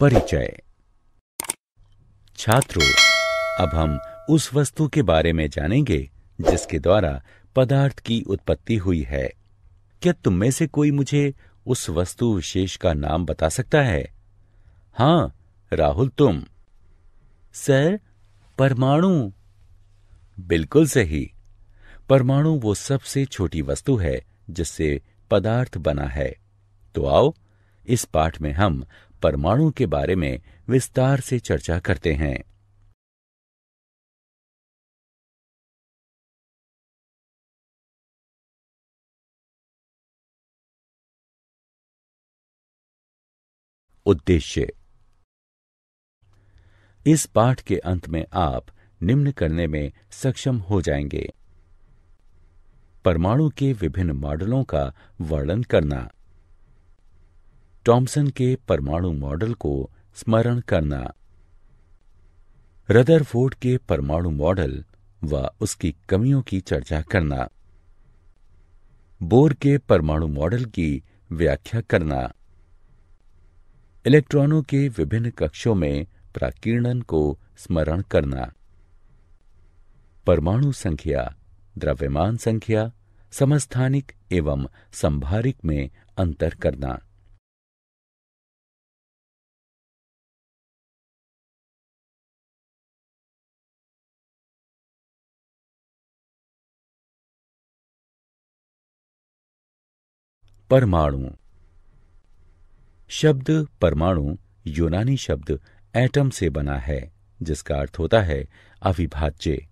परिचय। छात्रों, अब हम उस वस्तु के बारे में जानेंगे जिसके द्वारा पदार्थ की उत्पत्ति हुई है। क्या तुम में से कोई मुझे उस वस्तु विशेष का नाम बता सकता है? हाँ, राहुल, तुम। सर, परमाणु। बिल्कुल सही। परमाणु वो सबसे छोटी वस्तु है जिससे पदार्थ बना है। तो आओ, इस पाठ में हम परमाणु के बारे में विस्तार से चर्चा करते हैं। उद्देश्य। इस पाठ के अंत में आप निम्न करने में सक्षम हो जाएंगे: परमाणु के विभिन्न मॉडलों का वर्णन करना, थॉमसन के परमाणु मॉडल को स्मरण करना, रदरफोर्ड के परमाणु मॉडल व उसकी कमियों की चर्चा करना, बोर के परमाणु मॉडल की व्याख्या करना, इलेक्ट्रॉनों के विभिन्न कक्षों में प्राकीर्णन को स्मरण करना, परमाणु संख्या, द्रव्यमान संख्या, समस्थानिक एवं संभारिक में अंतर करना। परमाणु। शब्द परमाणु यूनानी शब्द एटम से बना है, जिसका अर्थ होता है अविभाज्य।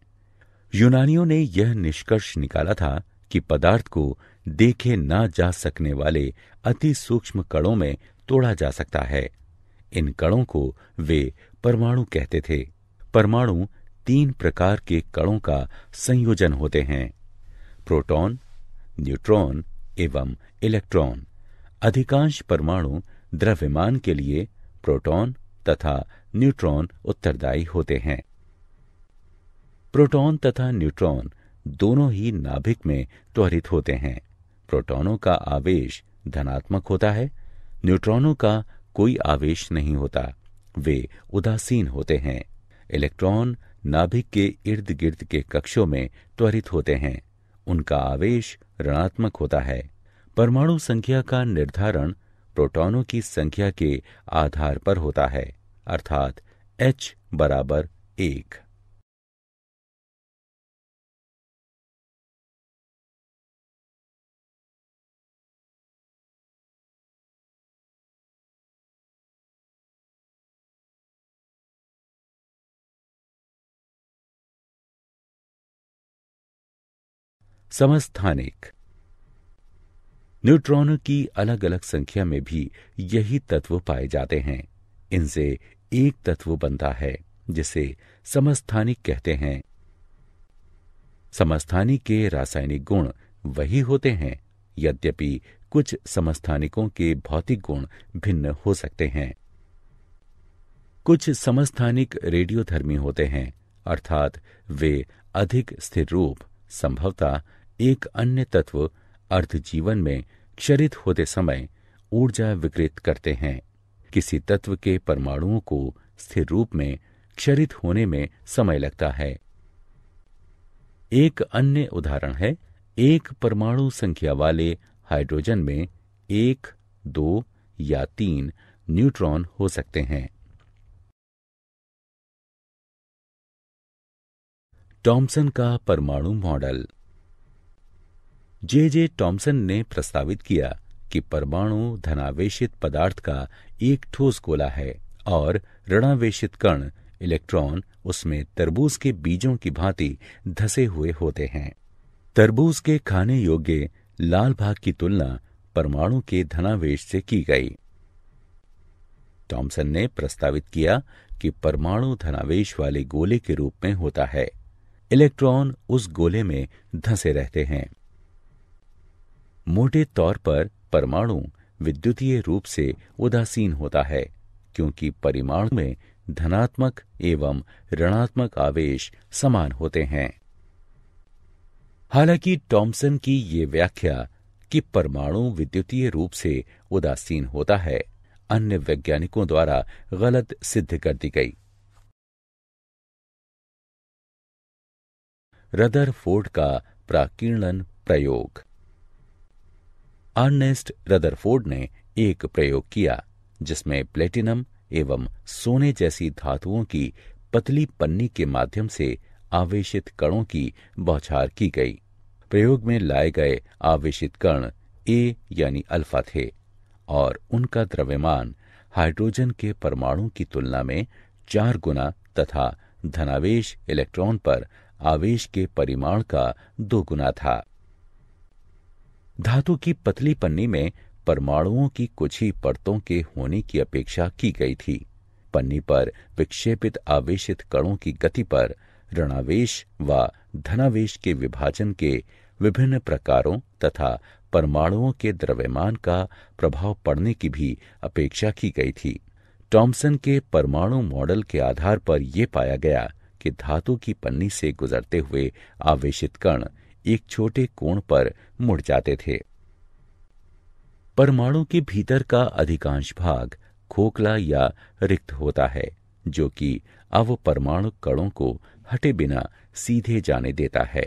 यूनानियों ने यह निष्कर्ष निकाला था कि पदार्थ को देखे ना जा सकने वाले अति सूक्ष्म कणों में तोड़ा जा सकता है। इन कणों को वे परमाणु कहते थे। परमाणु 3 प्रकार के कणों का संयोजन होते हैं: प्रोटॉन, न्यूट्रॉन एवं इलेक्ट्रॉन। अधिकांश परमाणु द्रव्यमान के लिए प्रोटॉन तथा न्यूट्रॉन उत्तरदायी होते हैं। प्रोटॉन तथा न्यूट्रॉन दोनों ही नाभिक में त्वरित होते हैं। प्रोटॉनों का आवेश धनात्मक होता है, न्यूट्रॉनों का कोई आवेश नहीं होता, वे उदासीन होते हैं। इलेक्ट्रॉन नाभिक के इर्द गिर्द के कक्षों में त्वरित होते हैं, उनका आवेश ऋणात्मक होता है। परमाणु संख्या का निर्धारण प्रोटॉनों की संख्या के आधार पर होता है, अर्थात H = 1। समस्थानिक। न्यूट्रॉनों की अलग अलग संख्या में भी यही तत्व पाए जाते हैं। इनसे एक तत्व बनता है जिसे समस्थानिक कहते हैं। समस्थानिक के रासायनिक गुण वही होते हैं, यद्यपि कुछ समस्थानिकों के भौतिक गुण भिन्न हो सकते हैं। कुछ समस्थानिक रेडियोधर्मी होते हैं, अर्थात वे अधिक स्थिर रूप, संभवतः एक अन्य तत्व अर्धजीवन में क्षरित होते समय ऊर्जा विकृत करते हैं। किसी तत्व के परमाणुओं को स्थिर रूप में क्षरित होने में समय लगता है। एक अन्य उदाहरण है, एक परमाणु संख्या वाले हाइड्रोजन में 1, 2 या 3 न्यूट्रॉन हो सकते हैं। थॉमसन का परमाणु मॉडल। जे थॉमसन ने प्रस्तावित किया कि परमाणु धनावेशित पदार्थ का एक ठोस गोला है और ऋणावेशित कण इलेक्ट्रॉन उसमें तरबूज के बीजों की भांति धसे हुए होते हैं। तरबूज के खाने योग्य लाल भाग की तुलना परमाणु के धनावेश से की गई। थॉमसन ने प्रस्तावित किया कि परमाणु धनावेश वाले गोले के रूप में होता है। इलेक्ट्रॉन उस गोले में धंसे रहते हैं। मोटे तौर पर परमाणु विद्युतीय रूप से उदासीन होता है, क्योंकि परमाणु में धनात्मक एवं ऋणात्मक आवेश समान होते हैं। हालांकि थॉमसन की ये व्याख्या कि परमाणु विद्युतीय रूप से उदासीन होता है अन्य वैज्ञानिकों द्वारा गलत सिद्ध कर दी गई। रदरफोर्ड का प्राकीर्णन प्रयोग। अर्नेस्ट रदरफोर्ड ने एक प्रयोग किया जिसमें प्लेटिनम एवं सोने जैसी धातुओं की पतली पन्नी के माध्यम से आवेशित कणों की बौछार की गई। प्रयोग में लाए गए आवेशित कण ए यानी अल्फा थे और उनका द्रव्यमान हाइड्रोजन के परमाणु की तुलना में 4 गुना तथा धनावेश इलेक्ट्रॉन पर आवेश के परिमाण का 2 गुना था। धातु की पतली पन्नी में परमाणुओं की कुछ ही परतों के होने की अपेक्षा की गई थी। पन्नी पर विक्षेपित आवेशित कणों की गति पर ऋणावेश व धनावेश के विभाजन के विभिन्न प्रकारों तथा परमाणुओं के द्रव्यमान का प्रभाव पड़ने की भी अपेक्षा की गई थी। टॉमसन के परमाणु मॉडल के आधार पर यह पाया गया कि धातु की पन्नी से गुजरते हुए आवेशित कण एक छोटे कोण पर मुड़ जाते थे। परमाणु के भीतर का अधिकांश भाग खोखला या रिक्त होता है, जो कि अवपरमाणु कणों को हटे बिना सीधे जाने देता है।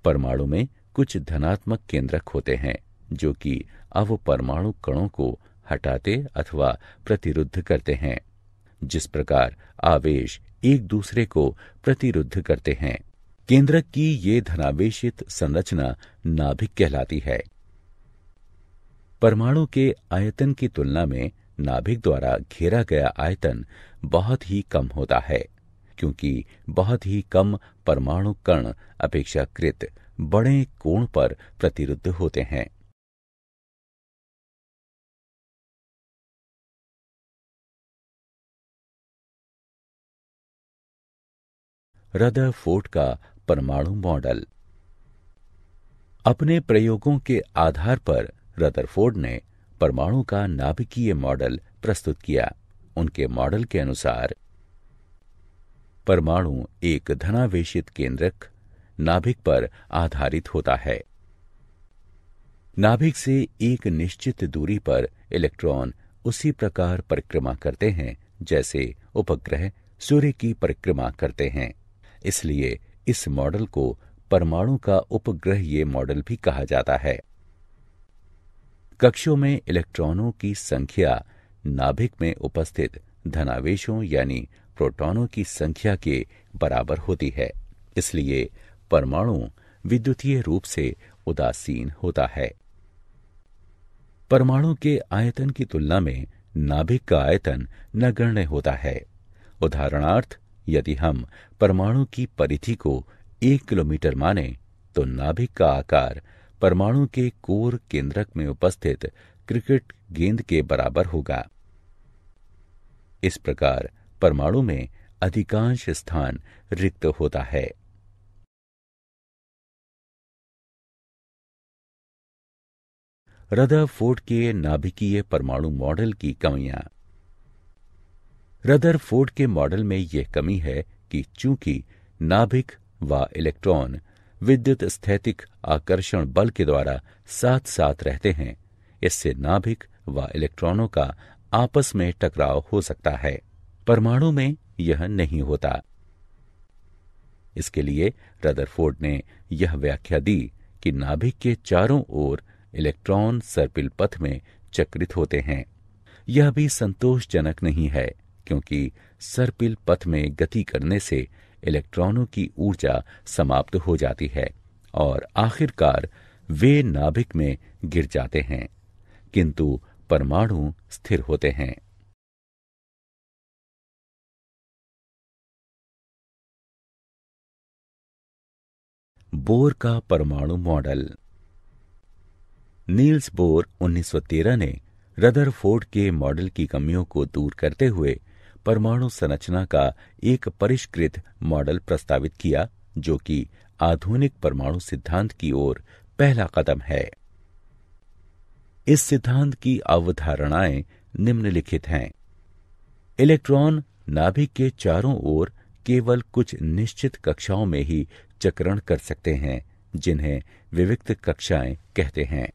परमाणु में कुछ धनात्मक केंद्रक होते हैं जो कि अवपरमाणु कणों को हटाते अथवा प्रतिरुद्ध करते हैं। जिस प्रकार आवेश एक दूसरे को प्रतिरुद्ध करते हैं, केंद्रक की ये धनावेशित संरचना नाभिक कहलाती है। परमाणु के आयतन की तुलना में नाभिक द्वारा घेरा गया आयतन बहुत ही कम होता है, क्योंकि बहुत ही कम परमाणु कण अपेक्षाकृत बड़े कोण पर प्रतिरुद्ध होते हैं। रदरफोर्ड का परमाणु मॉडल। अपने प्रयोगों के आधार पर रदरफोर्ड ने परमाणु का नाभिकीय मॉडल प्रस्तुत किया। उनके मॉडल के अनुसार परमाणु एक धनावेशित केंद्रक नाभिक पर आधारित होता है। नाभिक से एक निश्चित दूरी पर इलेक्ट्रॉन उसी प्रकार परिक्रमा करते हैं जैसे उपग्रह सूर्य की परिक्रमा करते हैं। इसलिए इस मॉडल को परमाणु का उपग्रहीय मॉडल भी कहा जाता है। कक्षों में इलेक्ट्रॉनों की संख्या नाभिक में उपस्थित धनावेशों यानी प्रोटॉनों की संख्या के बराबर होती है। इसलिए परमाणु विद्युतीय रूप से उदासीन होता है। परमाणु के आयतन की तुलना में नाभिक का आयतन नगण्य होता है। उदाहरणार्थ, यदि हम परमाणु की परिधि को 1 किलोमीटर माने तो नाभिक का आकार परमाणु के कोर केंद्रक में उपस्थित क्रिकेट गेंद के बराबर होगा। इस प्रकार परमाणु में अधिकांश स्थान रिक्त होता है। रदरफोर्ड के नाभिकीय परमाणु मॉडल की कमियां। रदरफोर्ड के मॉडल में यह कमी है कि चूंकि नाभिक व इलेक्ट्रॉन विद्युत स्थैतिक आकर्षण बल के द्वारा साथ साथ रहते हैं, इससे नाभिक व इलेक्ट्रॉनों का आपस में टकराव हो सकता है। परमाणु में यह नहीं होता। इसके लिए रदरफोर्ड ने यह व्याख्या दी कि नाभिक के चारों ओर इलेक्ट्रॉन सर्पिल पथ में चक्रित होते हैं। यह भी संतोषजनक नहीं है, क्योंकि सर्पिल पथ में गति करने से इलेक्ट्रॉनों की ऊर्जा समाप्त हो जाती है और आखिरकार वे नाभिक में गिर जाते हैं, किंतु परमाणु स्थिर होते हैं। बोर का परमाणु मॉडल। नील्स बोर 1913 ने रदरफोर्ड के मॉडल की कमियों को दूर करते हुए परमाणु संरचना का एक परिष्कृत मॉडल प्रस्तावित किया, जो कि आधुनिक परमाणु सिद्धांत की ओर पहला कदम है। इस सिद्धांत की अवधारणाएं निम्नलिखित हैं। इलेक्ट्रॉन नाभिक के चारों ओर केवल कुछ निश्चित कक्षाओं में ही चक्रण कर सकते हैं, जिन्हें विविक्त कक्षाएं कहते हैं।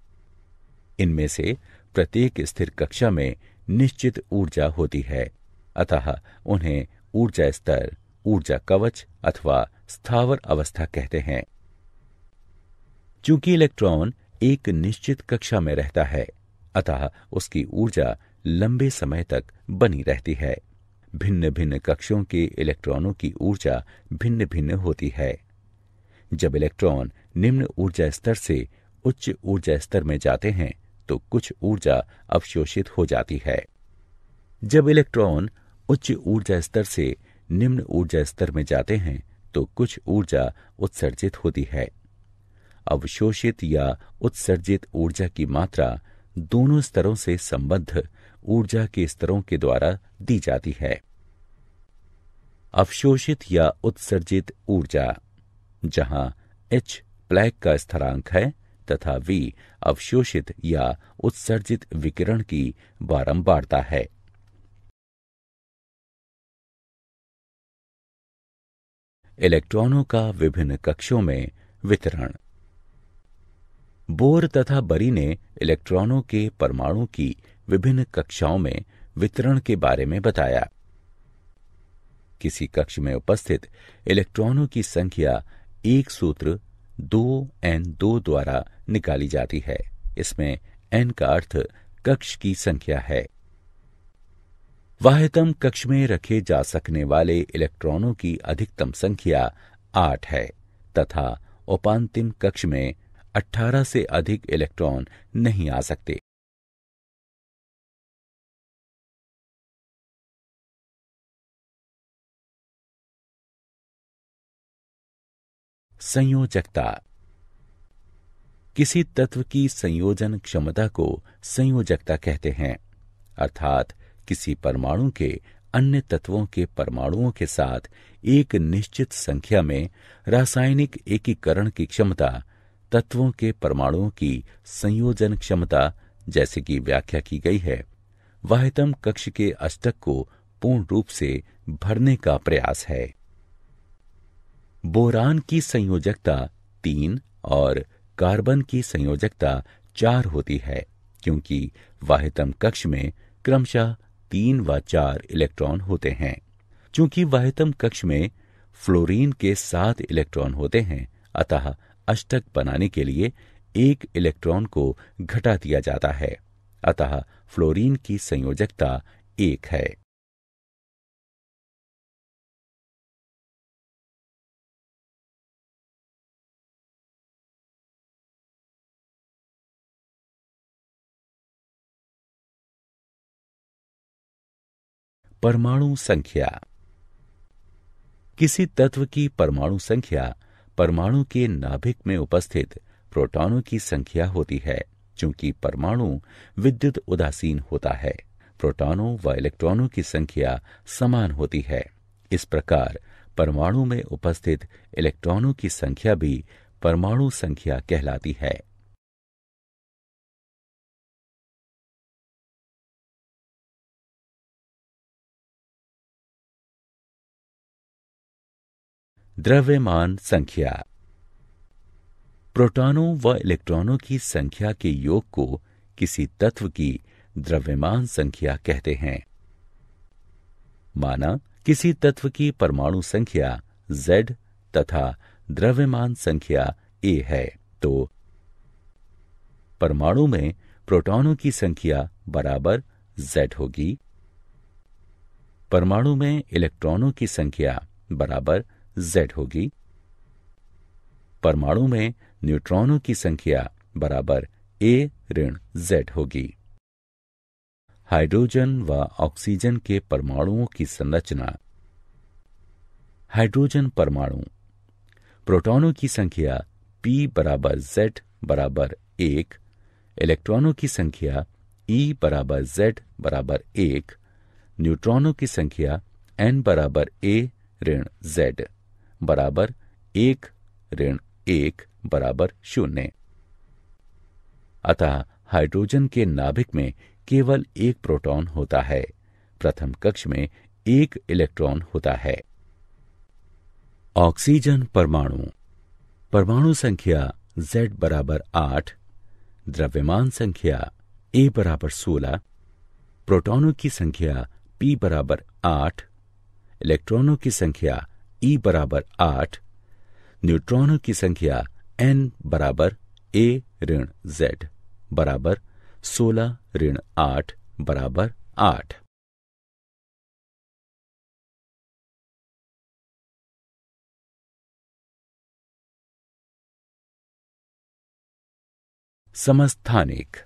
इनमें से प्रत्येक स्थिर कक्षा में निश्चित ऊर्जा होती है, अतः उन्हें ऊर्जा स्तर, ऊर्जा कवच अथवा स्थावर अवस्था कहते हैं। चूंकि इलेक्ट्रॉन एक निश्चित कक्षा में रहता है, अतः उसकी ऊर्जा लंबे समय तक बनी रहती है। भिन्न भिन्न कक्षों के इलेक्ट्रॉनों की ऊर्जा भिन्न भिन्न होती है। जब इलेक्ट्रॉन निम्न ऊर्जा स्तर से उच्च ऊर्जा स्तर में जाते हैं तो कुछ ऊर्जा अवशोषित हो जाती है। जब इलेक्ट्रॉन उच्च ऊर्जा स्तर से निम्न ऊर्जा स्तर में जाते हैं तो कुछ ऊर्जा उत्सर्जित होती है। अवशोषित या उत्सर्जित ऊर्जा की मात्रा दोनों स्तरों से संबद्ध ऊर्जा के स्तरों के द्वारा दी जाती है। अवशोषित या उत्सर्जित ऊर्जा, जहां H प्लैंक का स्थिरांक है तथा V अवशोषित या उत्सर्जित विकिरण की बारंबारता है। इलेक्ट्रॉनों का विभिन्न कक्षों में वितरण। बोर तथा बरी ने इलेक्ट्रॉनों के परमाणु की विभिन्न कक्षाओं में वितरण के बारे में बताया। किसी कक्ष में उपस्थित इलेक्ट्रॉनों की संख्या एक सूत्र 2n2 द्वारा निकाली जाती है। इसमें n का अर्थ कक्ष की संख्या है। वाह्यतम कक्ष में रखे जा सकने वाले इलेक्ट्रॉनों की अधिकतम संख्या 8 है तथा उपांतिम कक्ष में 18 से अधिक इलेक्ट्रॉन नहीं आ सकते। संयोजकता। किसी तत्व की संयोजन क्षमता को संयोजकता कहते हैं, अर्थात किसी परमाणु के अन्य तत्वों के परमाणुओं के साथ एक निश्चित संख्या में रासायनिक एकीकरण की क्षमता तत्वों के परमाणुओं की संयोजन क्षमता जैसे कि व्याख्या की गई है, वाह्यतम कक्ष के अष्टक को पूर्ण रूप से भरने का प्रयास है। बोरान की संयोजकता 3 और कार्बन की संयोजकता 4 होती है, क्योंकि वाह्यतम कक्ष में क्रमशः 3 व 4 इलेक्ट्रॉन होते हैं। चूंकि वाह्यतम कक्ष में फ्लोरीन के 7 इलेक्ट्रॉन होते हैं, अतः अष्टक बनाने के लिए 1 इलेक्ट्रॉन को घटा दिया जाता है, अतः फ्लोरीन की संयोजकता 1 है। परमाणु संख्या। किसी तत्व की परमाणु संख्या परमाणु के नाभिक में उपस्थित प्रोटॉनों की संख्या होती है। चूंकि परमाणु विद्युत उदासीन होता है, प्रोटॉनों व इलेक्ट्रॉनों की संख्या समान होती है। इस प्रकार परमाणु में उपस्थित इलेक्ट्रॉनों की संख्या भी परमाणु संख्या कहलाती है। द्रव्यमान संख्या। प्रोटॉनों व इलेक्ट्रॉनों की संख्या के योग को किसी तत्व की द्रव्यमान संख्या कहते हैं। माना किसी तत्व की परमाणु संख्या Z तथा द्रव्यमान संख्या A है, तो परमाणु में प्रोटॉनों की संख्या बराबर Z होगी, परमाणु में इलेक्ट्रॉनों की संख्या बराबर Z होगी, परमाणु में न्यूट्रॉनों की संख्या बराबर A ऋण Z होगी। हाइड्रोजन व ऑक्सीजन के परमाणुओं की संरचना। हाइड्रोजन परमाणु प्रोटॉनों की संख्या P बराबर Z बराबर 1, इलेक्ट्रॉनों की संख्या E बराबर Z बराबर 1, न्यूट्रॉनों की संख्या N बराबर A ऋण Z बराबर 1 ऋण 1 बराबर 0। अतः हाइड्रोजन के नाभिक में केवल एक प्रोटॉन होता है। प्रथम कक्ष में एक इलेक्ट्रॉन होता है। ऑक्सीजन परमाणु परमाणु संख्या Z बराबर 8, द्रव्यमान संख्या ए बराबर 16, प्रोटॉनों की संख्या p बराबर 8, इलेक्ट्रॉनों की संख्या e बराबर 8, न्यूट्रॉनों की संख्या n बराबर a ऋण z बराबर 16 ऋण 8 बराबर 8। समस्थानिक।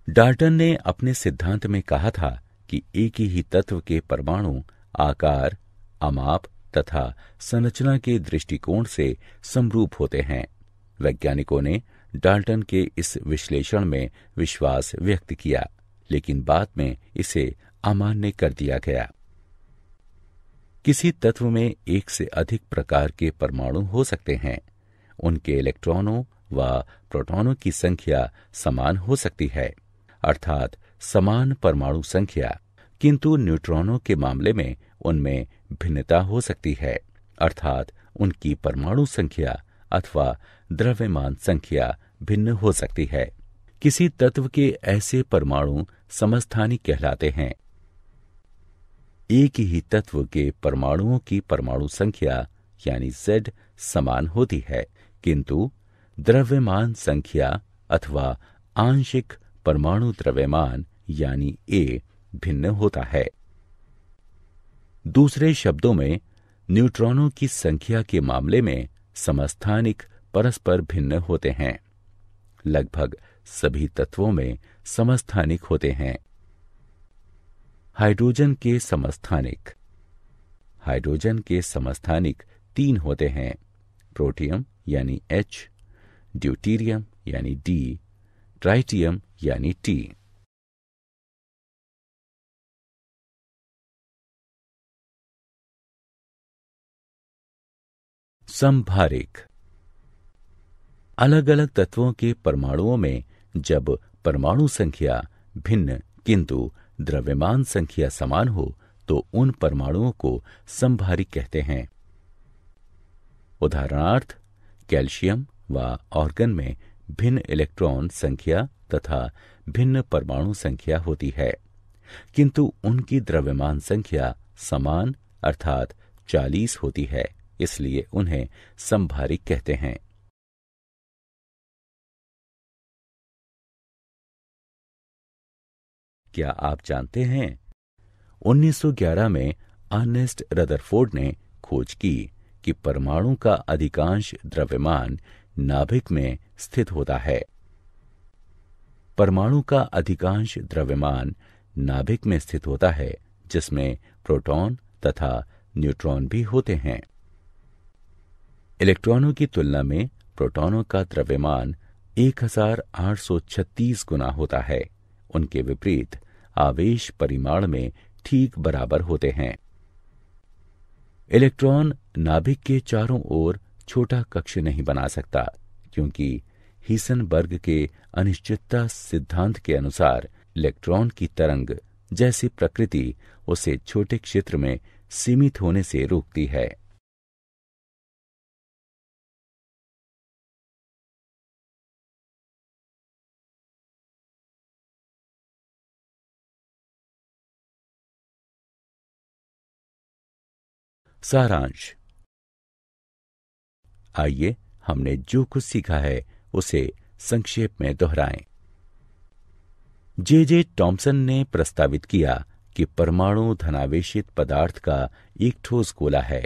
डाल्टन ने अपने सिद्धांत में कहा था कि एक ही तत्व के परमाणु आकार, अमाप तथा संरचना के दृष्टिकोण से समरूप होते हैं। वैज्ञानिकों ने डाल्टन के इस विश्लेषण में विश्वास व्यक्त किया, लेकिन बाद में इसे अमान्य कर दिया गया। किसी तत्व में एक से अधिक प्रकार के परमाणु हो सकते हैं। उनके इलेक्ट्रॉनों व प्रोटॉनों की संख्या समान हो सकती है, अर्थात समान परमाणु संख्या, किंतु न्यूट्रॉनों के मामले में उनमें भिन्नता हो सकती है, अर्थात उनकी परमाणु संख्या अथवा द्रव्यमान संख्या भिन्न हो सकती है। किसी तत्व के ऐसे परमाणु समस्थानिक कहलाते हैं। एक ही तत्व के परमाणुओं की परमाणु संख्या यानी Z समान होती है, किंतु द्रव्यमान संख्या अथवा आंशिक परमाणु द्रव्यमान यानी A भिन्न होता है। दूसरे शब्दों में, न्यूट्रॉनों की संख्या के मामले में समस्थानिक परस्पर भिन्न होते हैं। लगभग सभी तत्वों में समस्थानिक होते हैं। हाइड्रोजन के समस्थानिक 3 होते हैं, प्रोटियम यानी H, ड्यूटीरियम यानी D, ट्राइटियम यानी T। समभारिक। अलग अलग तत्वों के परमाणुओं में जब परमाणु संख्या भिन्न किंतु द्रव्यमान संख्या समान हो तो उन परमाणुओं को समभारिक कहते हैं। उदाहरणार्थ, कैल्शियम व ऑर्गन में भिन्न इलेक्ट्रॉन संख्या तथा भिन्न परमाणु संख्या होती है, किंतु उनकी द्रव्यमान संख्या समान अर्थात 40 होती है, इसलिए उन्हें समभारिक कहते हैं। क्या आप जानते हैं 1911 में अर्नेस्ट रदरफोर्ड ने खोज की कि परमाणु का अधिकांश द्रव्यमान नाभिक में स्थित होता है। परमाणु का अधिकांश द्रव्यमान नाभिक में स्थित होता है, जिसमें प्रोटॉन तथा न्यूट्रॉन भी होते हैं। इलेक्ट्रॉनों की तुलना में प्रोटॉनों का द्रव्यमान 1836 गुना होता है। उनके विपरीत आवेश परिमाण में ठीक बराबर होते हैं। इलेक्ट्रॉन नाभिक के चारों ओर छोटा कक्ष नहीं बना सकता, क्योंकि हीसेनबर्ग के अनिश्चितता सिद्धांत के अनुसार इलेक्ट्रॉन की तरंग जैसी प्रकृति उसे छोटे क्षेत्र में सीमित होने से रोकती है। सारांश। आइए हमने जो कुछ सीखा है उसे संक्षेप में दोहराएं। जे टॉमसन ने प्रस्तावित किया कि परमाणु धनावेशित पदार्थ का एक ठोस गोला है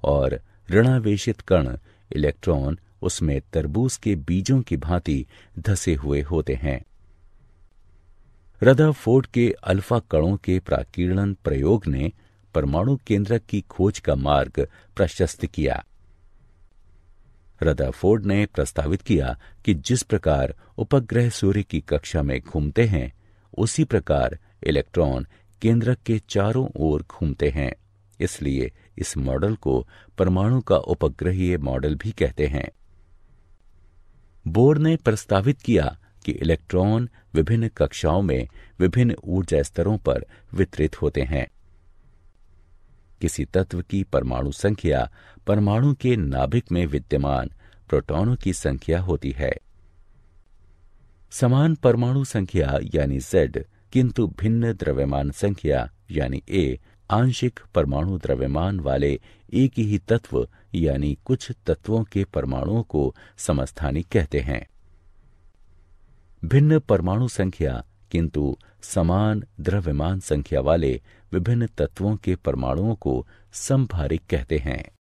और ऋणावेशित कण इलेक्ट्रॉन उसमें तरबूज के बीजों की भांति धसे हुए होते हैं। रदरफोर्ड के अल्फा कणों के प्राकीर्णन प्रयोग ने परमाणु केंद्रक की खोज का मार्ग प्रशस्त किया। रदरफोर्ड ने प्रस्तावित किया कि जिस प्रकार उपग्रह सूर्य की कक्षा में घूमते हैं, उसी प्रकार इलेक्ट्रॉन केंद्रक के चारों ओर घूमते हैं। इसलिए इस मॉडल को परमाणु का उपग्रहीय मॉडल भी कहते हैं। बोर ने प्रस्तावित किया कि इलेक्ट्रॉन विभिन्न कक्षाओं में विभिन्न ऊर्जा स्तरों पर वितरित होते हैं। किसी तत्व की परमाणु संख्या परमाणु के नाभिक में विद्यमान प्रोटॉनों की संख्या होती है। समान परमाणु संख्या यानी Z, किंतु भिन्न द्रव्यमान संख्या यानी A आंशिक परमाणु द्रव्यमान वाले एक ही तत्व यानी कुछ तत्वों के परमाणुओं को समस्थानिक कहते हैं। भिन्न परमाणु संख्या किंतु समान द्रव्यमान संख्या वाले विभिन्न तत्वों के परमाणुओं को समभारिक कहते हैं।